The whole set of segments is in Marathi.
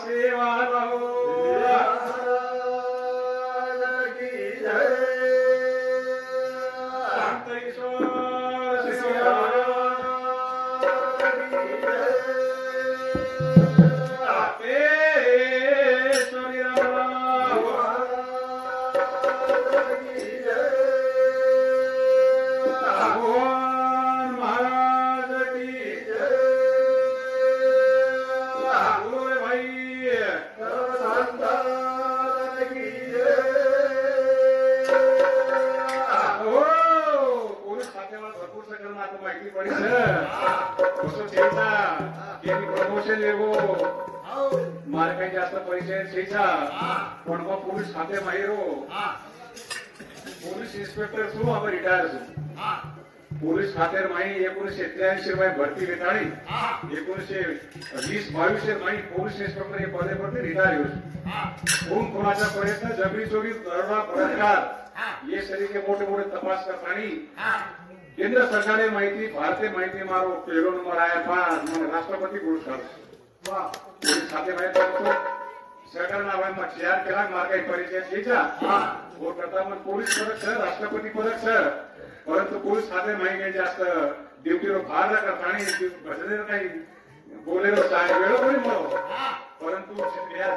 सेवा लो प्रमोशन लेवो मार्केट जास्त पैसे शेचा पण मग पोलीस खाते माहीर हो पोलीस इन्स्पेक्टर सु अब रिटायर सु पोलीस खात्यार माही 1983 रुपये भरती वेताळी 1920-22 माही पोलीस इन्स्पेक्टर हे पदे परत रिटायर होस खून खुनाचा प्रयत्न जबरी चोरी दरोडा बलात्कार ये सरीके मोठे मोठे तपास करतानी केंद्र सरकारे माहिती भारतीय माहिती मारो पेरो नंबर आया 5 મને રાષ્ટ્રપતિ પુરસ્કાર વાહ પોલીસ ખાતે માહિતી सरकार नावाय मग 4 कलाक मार्गाई परिचय द्यायचा वो करता मग पोलीस पदक सर राष्ट्रपती पदक सर परंतु पोलीस खाते माहिती जास्त ड्युटीवर फार करता आणि भजनेर काही बोलेलो चाय वेळ कोणी म्हणो परंतु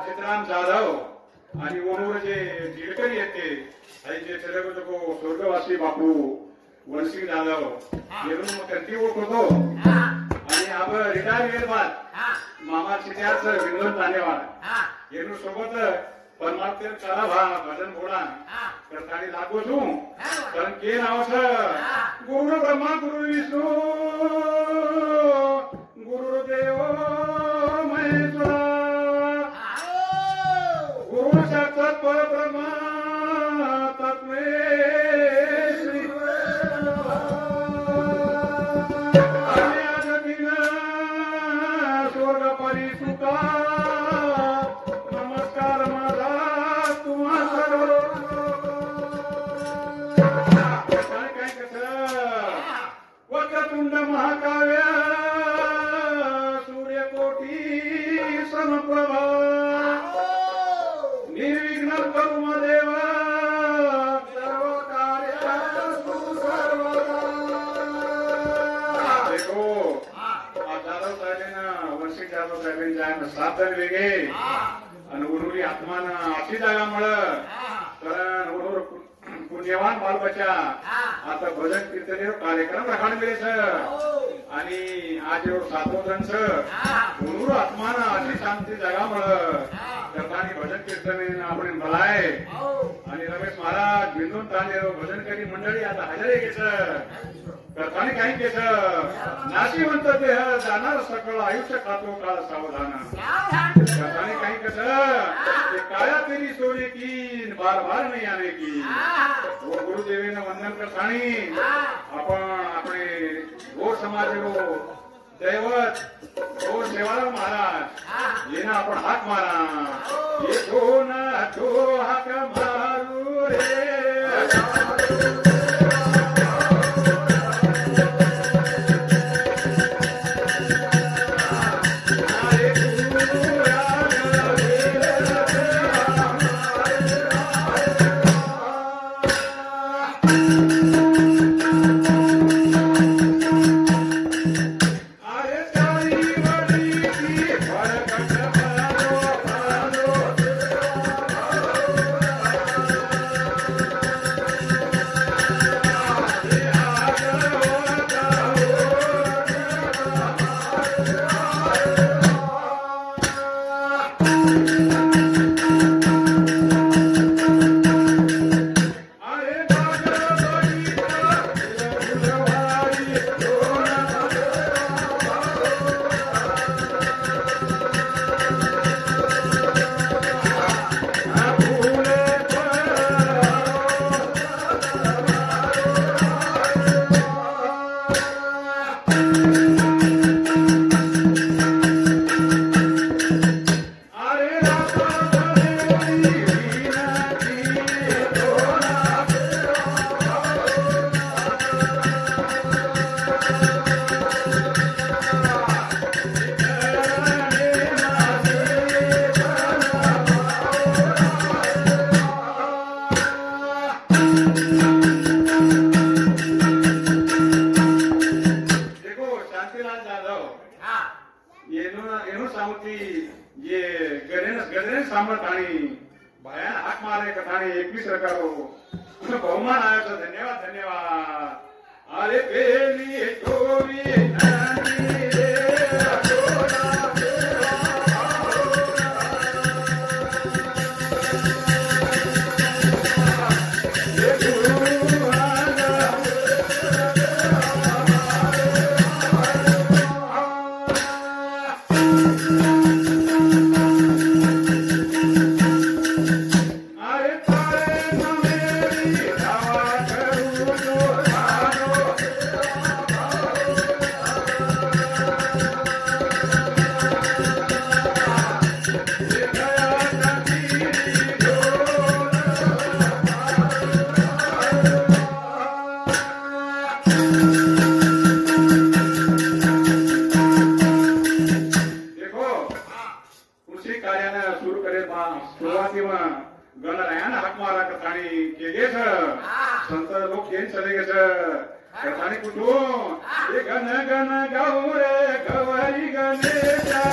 चित्राम जाधव आणि वनूर जे जिलकरी येते आणि जे चलेगो स्वर्गवासी बापू वनसिंग जाधव येऊन मग त्यांची ओळख होतो आणि अब रिटायर बाद मामा चित्याच विनोद धन्यवाद येऊन सोबत परमात्मेर करा भा भजन बोला करतानी लागू छू कारण के नाव छ गुरु ब्रह्मा गुरु विष्णू गुरुदेव महेश्वरा गुरु साक्षात परब्रह्म तत्वे महाकाव्य सूर्यकोटी समप्रभा निर्विघ्न करुम देव सर्व कार्यस्तु सर्वदा देखो आ जाधव साहेबांना वंशिक जाधव साहेबांनी जायला साधन वेगे आणि उरुली आत्मान अशी जागा मळ कारण उरुर पुण्यवान बालबच्चा आता भजन कीर्तन कार्यक्रम राखण मिळेल आणि आज एवढं 7 जण गुरु आत्माना अशी शांती जगा मळ करतानी भजन कीर्तन आपण भलाय आणि रमेश महाराज बिंदून तांडे भजन करी मंडळी आता हजर आहे करतानी काही केस नाशिवंत देह जाणार सकळ आयुष्य खातो काळ सावधान करतानी काही कसं काया तेरी सोने की बार बार नहीं आने की वो गुरुदेवीने वंदन करतानी आपण आपले गो समाज दैवत गो सेवालाल महाराज येना आपण हाक मारा ये दोन तो हाक मारू रे ये गणेश सांभाळ ठाणी बाया हाक मारे कथाणी 21 रकारो बहुमान आयोचं धन्यवाद अरे पेली टोवी नानी रे संत लोक येऊन चले कथाणी कुठून गण गण गाऊ रे गवारी गणेशा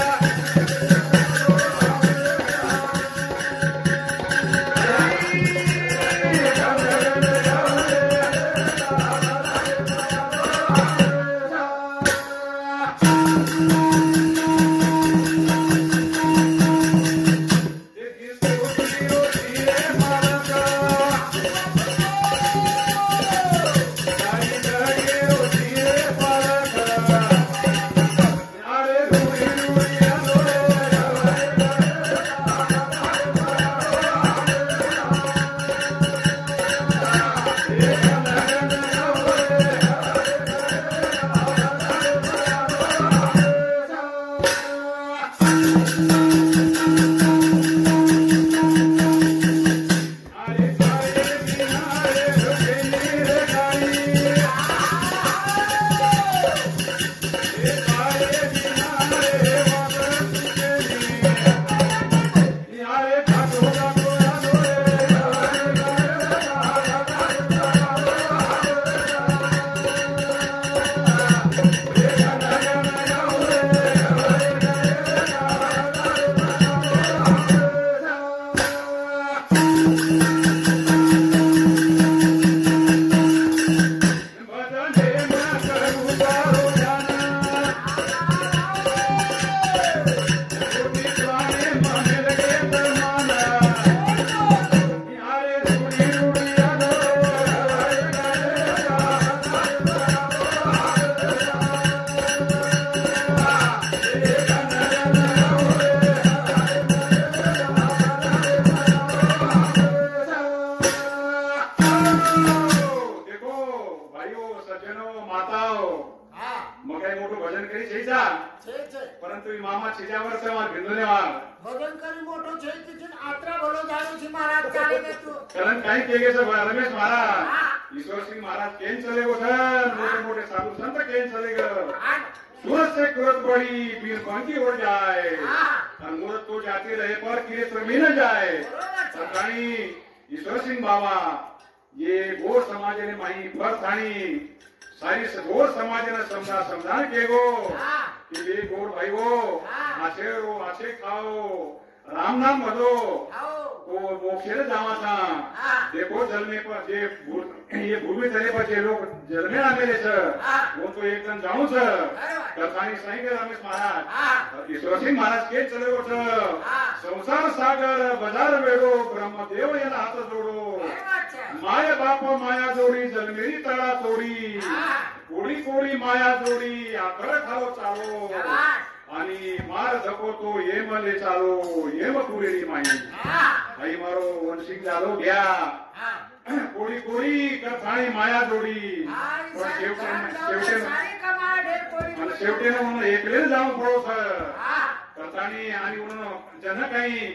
परंतु मामा छिजावर से मार भिंदुनेवार भजन करी मोठो छे तिचन आत्रा भलो जाणू छी महाराज चाले ने तू कारण काही केगे से रमेश महाराज ईश्वर सिंह महाराज केन चले गो मोठे मोठे साधु संत केन चले गो सूरत से कुरत बड़ी पीर बांकी हो जाए और मूरत तो जाती रहे पर किरे तो मिल जाए सरकारी ईश्वर सिंह बाबा ये गोर समाज ने माही पर थानी सारी गोर समाज ने समझान के गो कि ये गोर भाई वो आछे खाओ राम नाम भलो तो मोक्षे जावा था देखो जल में पर ये भूमि तले पर जे लोग जल में आमेले वो तो एकदम जाणू कथानी साई के रमेश महाराज ईश्वर सिंह महाराज के चले गो संसार सागर बाजार वेडो ब्रह्मदेव याला हात जोडो माय बाप माया जोडी जलमेरी तळा तोडी कोडी कोडी माया जोडी आकर खालो चालो आणि मार धकोतो येमले चालो येम कुरेली माई आई मारो वंशिक झालो घ्या कोडी कोडी कथाणी माया जोडी पण शेवटेने म्हणून एकले जाऊन पडो कथाणी आणि म्हणून जन काही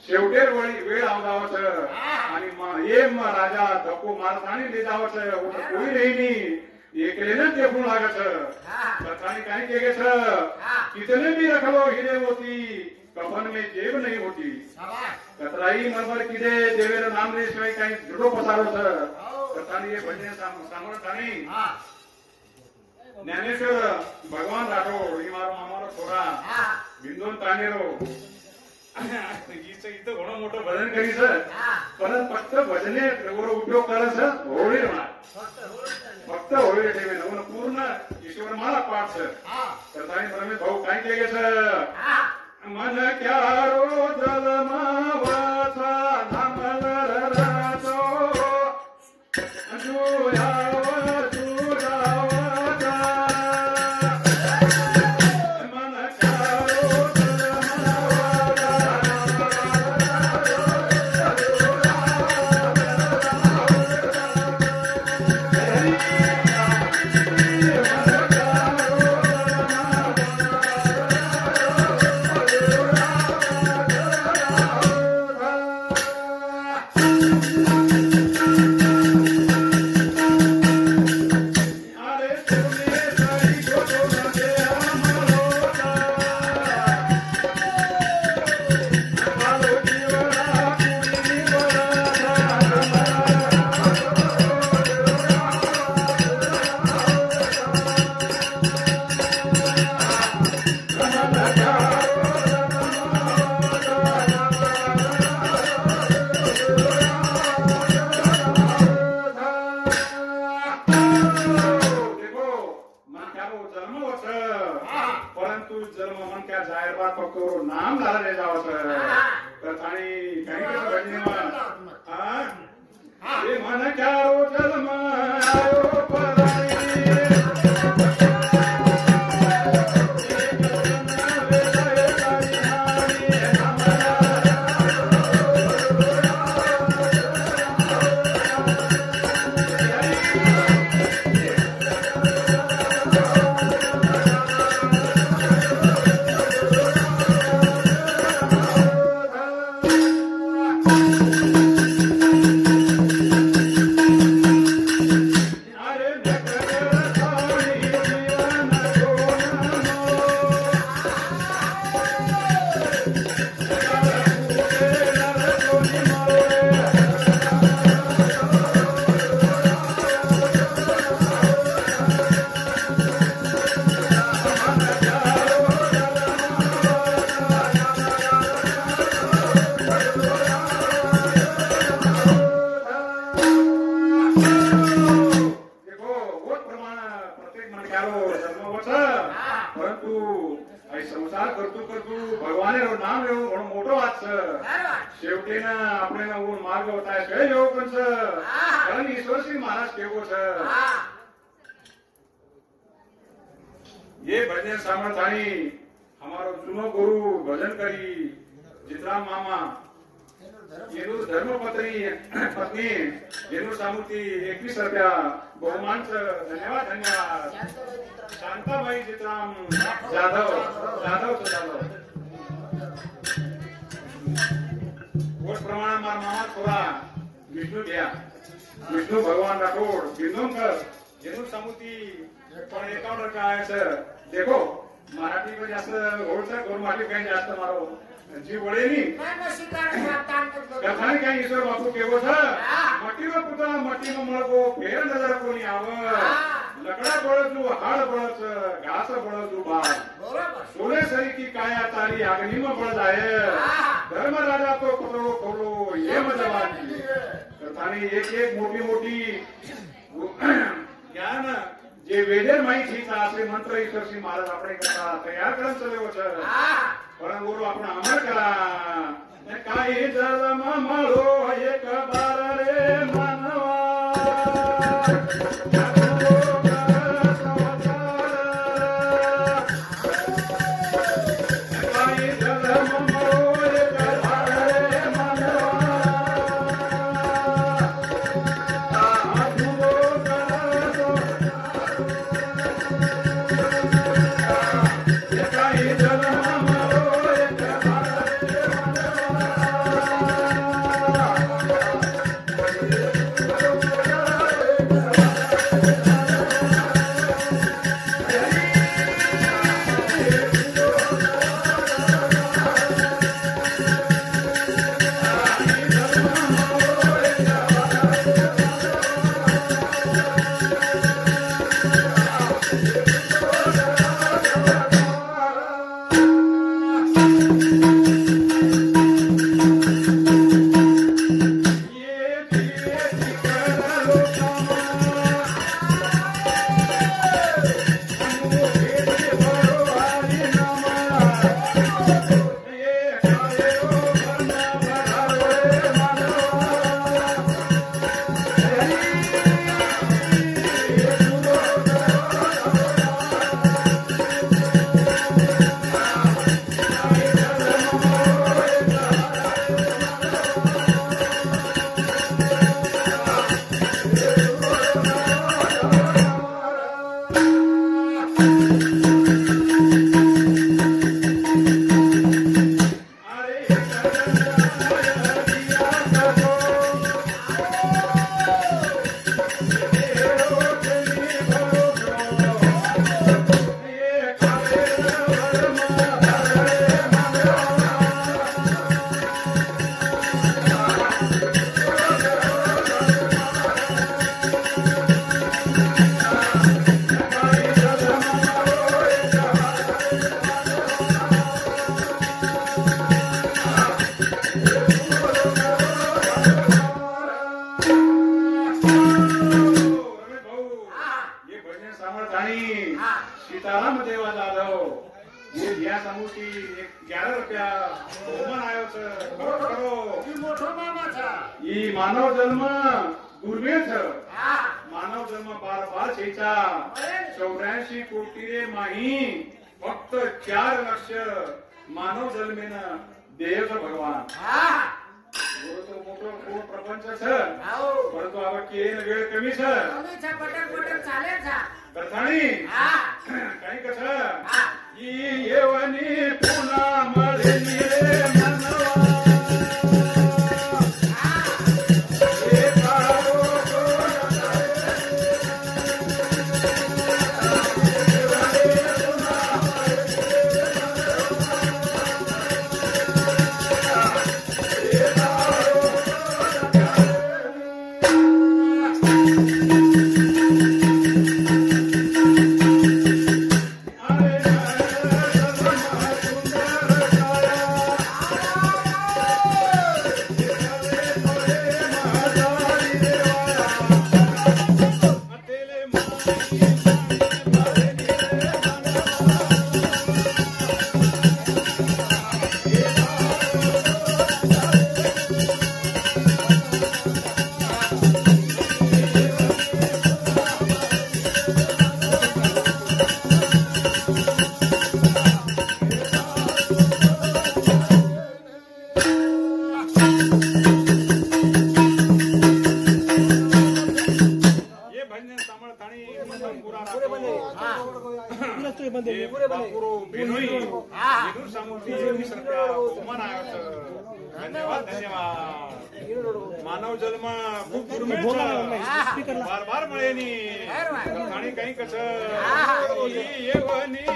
शेवटेर वेळ आवदावच आणि ये राजा धक्को मारतानी ले जावच कोई रहीनी एकले न देखून लागत कथानी काही केगे कितने भी रखलो हिरे होती कफन में जेब नहीं होती कतराई मरमर किदे देवेला नाम रे शिवाय काही झुडो पसारो कथानी ये भजन सांगत आणि ज्ञानेश्वर भगवान राठोड ही मारो मामारो छोरा बिंदोन तानेरो इथं घणं मोठं भजन करीचं पण फक्त भजने उपयोग करायचं होळी फक्त होळी ठेवे ना पूर्ण ईश्वर मला पाठ तर रमेश भाऊ काय केलं मन क्यारो जलमावाचा नामलराचो जुयावर जुजावाचा मन क्यारो परंतु जन्म मन क्या जाहिर बात पक्को नाम लाला ले जाओ सर कथानी कहीं ये मन क्या रो जन्म आयो पराई परंतु संसार करतो भगवान नाम येऊ म्हणून मोठं वाच शेवटी ना आपल्याला मार्ग होता है येऊ पण कारण ईश्वर श्री महाराज केवो सर ये भजन सामर्थानी हमारो जुनो गुरु भजन करी जितराम मामा येनू धर्मपत्नी पत्नी येनू सामूर्ती 21 रुपया बहुमान धन्यवाद धन्यवाद शांताबाई जितराम जाधव वो प्रमाण मार मामा थोड़ा विष्णु गया विष्णु भगवान राठौड़ बिंदोनकर येनू सामूर्ती पण 51 का आहे सर देखो मराठी में जास्त गोड सर गोड मराठी काही जास्त मारो जी वडे नी कथानी काही ईश्वर बापू केवो सर मटी में पुता मटी में मळगो फेर नजर कोणी आव लकड़ा बळजू हाड बळच घास बळजू बाळ सोने सरी की काया तारी अग्नि में बळ जाए धर्म राजा तो करोड़ो करोड़ो ये मजवानी कथानी एक मोठी मोठी ज्ञान जे वेदेर माहिती असे मंत्र ईश्वर श्री महाराज आपण तयार करून चालले सर पण गुरु आपण अमर करा काही जन्म मळो एक बार रे मानवा सीताराम देवा जाधव ये दिया समूह की 11 रुपया बहुमान आयो छ करो ઈ મોટો મામા છે ई मानव जन्म दुर्मिळ छ मानव जन्म बार बार छेचा 84 कोटी रे माही फक्त 4 लक्ष मानव जन्मेन देव छ भगवान तो मोठो पूर्ण प्रपंच छ परंतु आवा केन वेळ कमी छ કમી છે પટક પટક ચાલે છે प्रथाणी काही कसं ई येवनी पुन्हा मळली रे मनवा हे पारो धन्यवाद धन्यवाद मानव जन्म खूप दुर्मिळ बार बार मिळेनी आणि काही कसं येवनी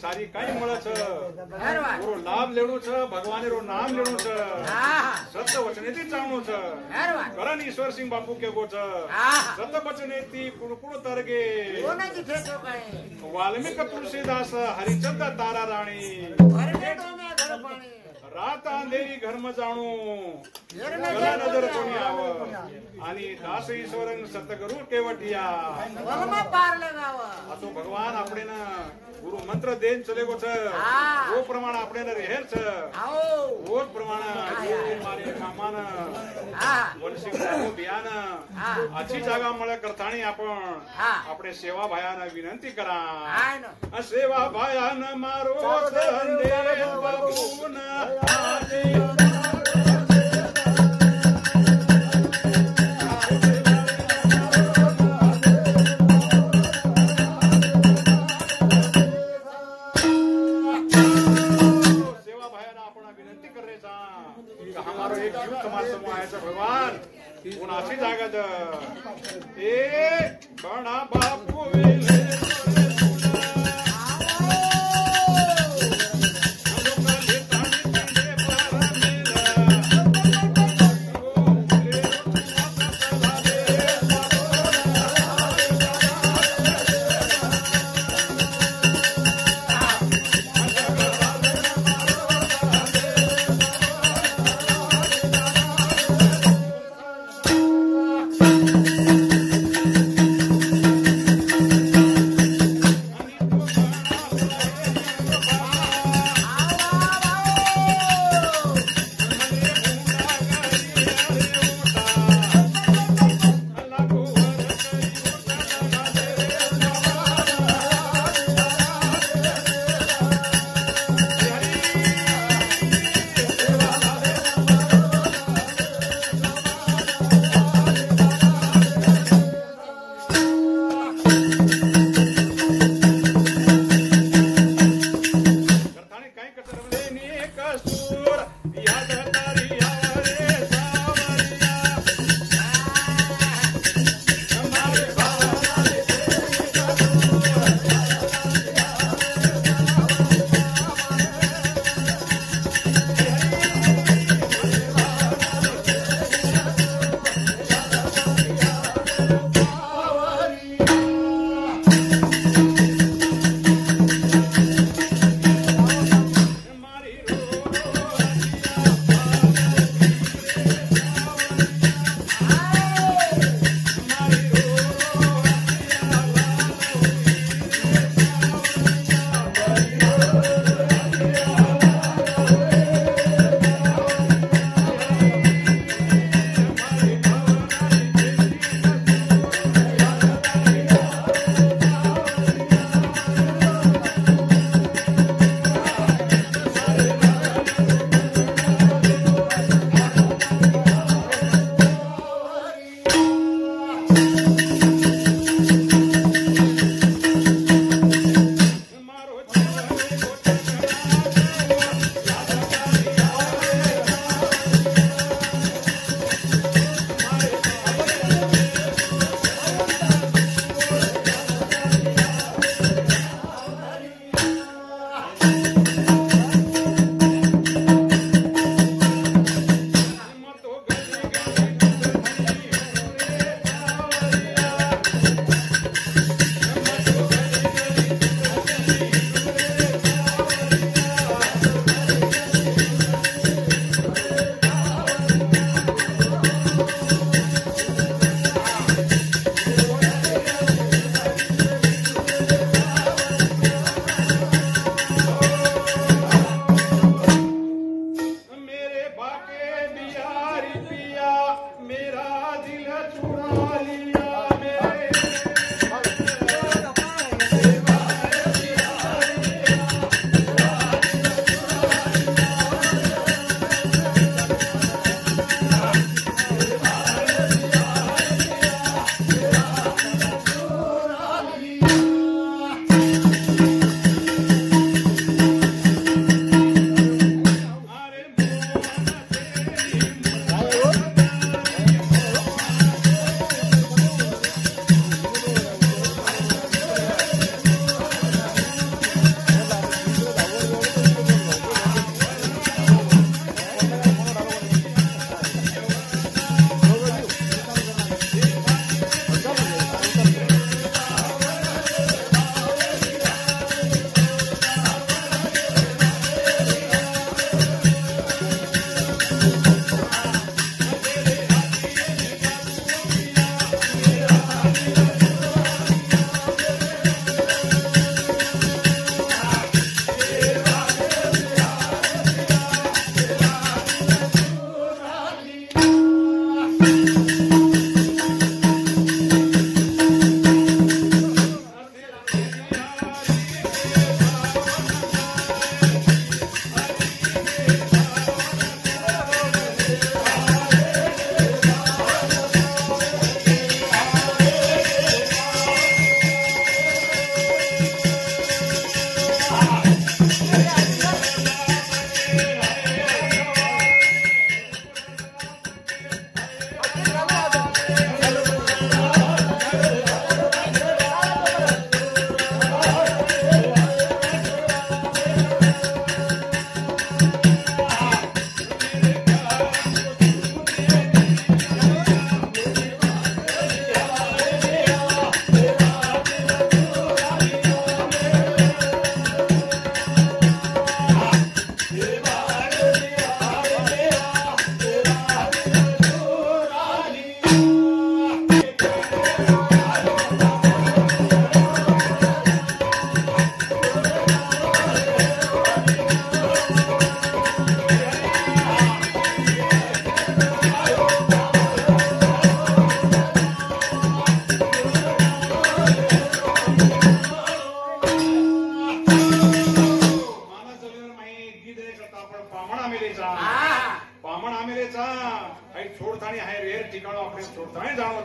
सारी काही મળે છે લાભ લેણું છે ભગવાને રો નામ લેણું છે સત્ય વચનેથી ચાવણું છે કરણ ઈશ્વરસિંહ બાપુ કેવો છે સત્ય વચનેથી કુણકુણ તરગે વાલ્મીક તુલસીદાસ હરિચંદ્ર તારા રાણી रात अंधेरी घर्म जाणू गला नजर कोणी आव आणि दास ईश्वरंग सतगुरु केवटिया असो भगवान आपणे ना गुरु मंत्र देन चले गोच वो प्रमाण आपणे ना रेहेर छ वो प्रमाण मारे कामान वंशी को बियान अच्छी जागा मला करताणी आपण आपणे सेवा भायान विनंती करा सेवा भायान मारो संदेश बाबून हमारो एक जीव समाज समूह आहे भगवान कोणाची जागा ए बणा बापू वेले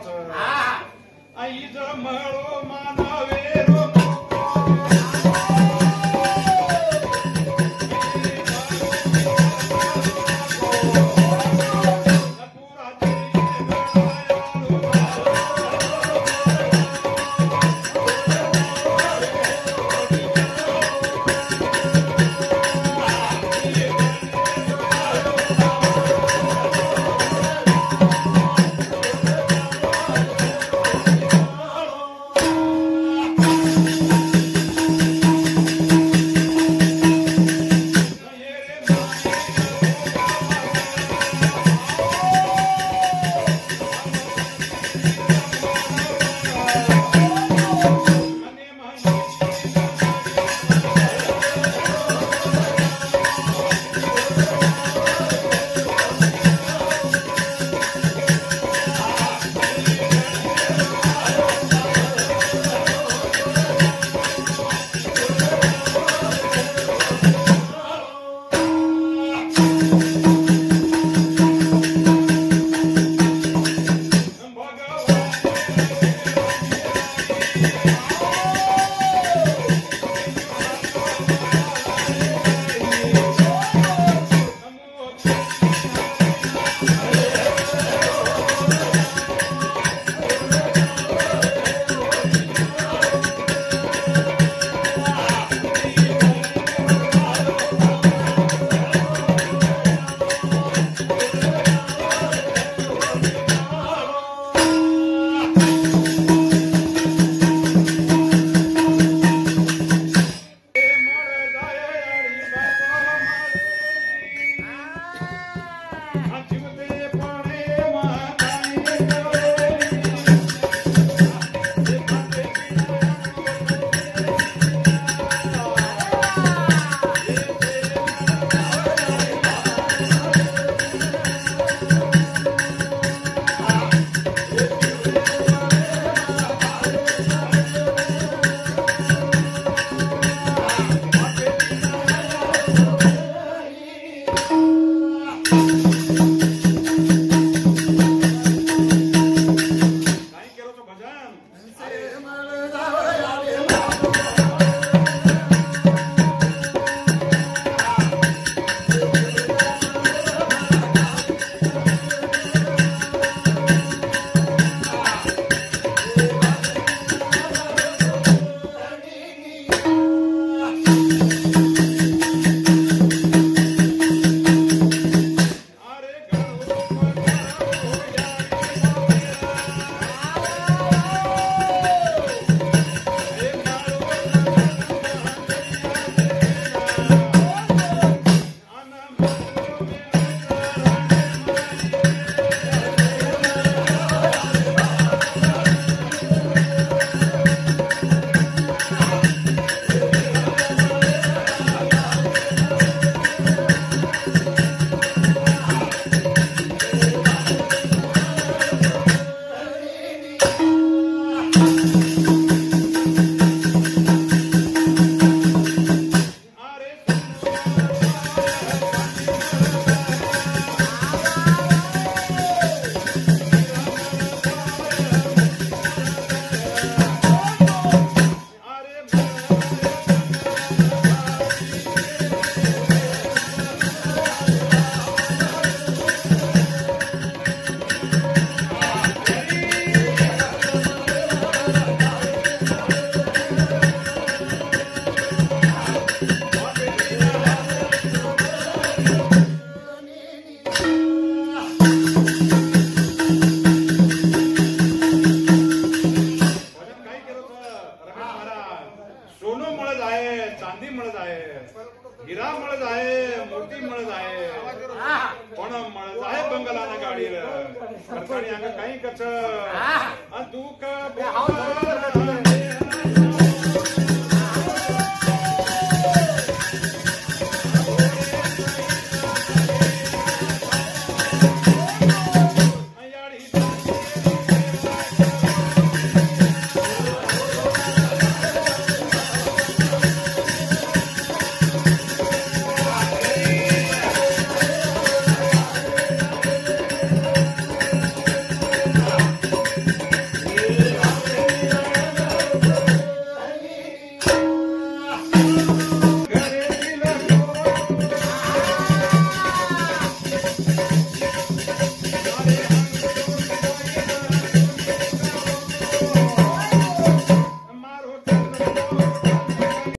आईज मळो मानवे रो काही कच दुःख